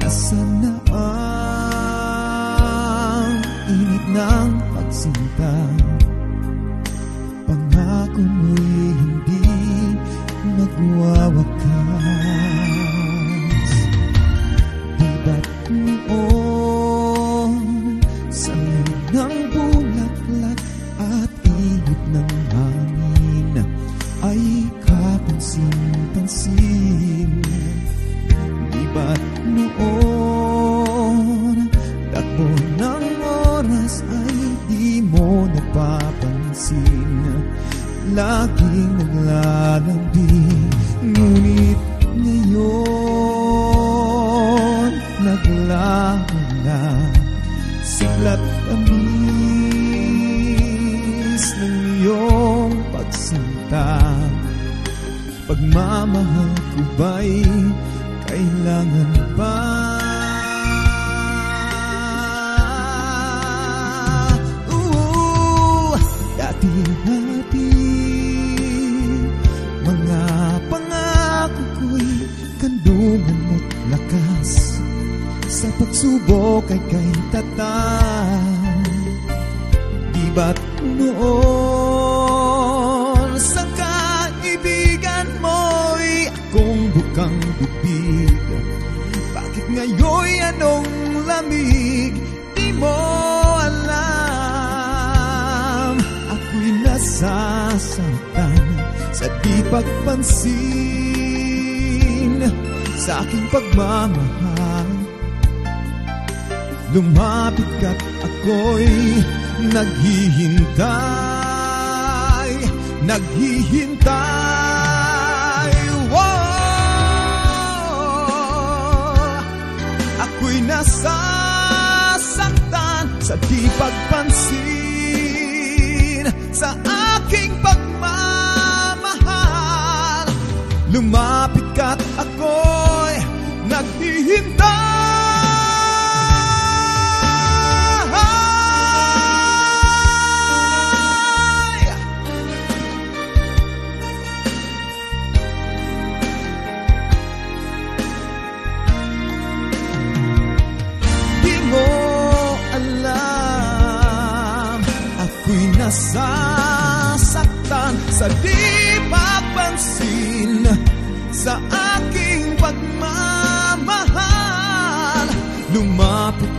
Nasaan na ang init ng pagsinta? Pangako mo'y hindi magwawakas. Di ba't noon sa ng bulaklak at ihip ng hangin ay kapansin-pansin? Di ba't noon takbo ng oras ay di mo napapansin? Laging naglalambing, ngunit ngayon naglaho na. Siglat tamis ng iyong pagsinta. Pagmamahal ko ba'y kailangan ba? Dati-dati mga pangako ko'y kandungan mo't lakas. Sa pagsubok ay kay tatang. Di ba't noon sa kaibigan mo'y akong bukang bibig? Bakit ngayon'y anong lamig? Di mo alam. Ako'y nasasaktan sa di pagpansin sa aking pagmamahal. Lumapit ka't ako'y naghihintay, naghihintay. Wow! Ako'y nasasaktan sa di pagpansin sa aking pagmamahal. Lumapit ka't ako'y naghihintay. Nasasaktan sa di pagpansin sa aking pagmamahal. Lumapit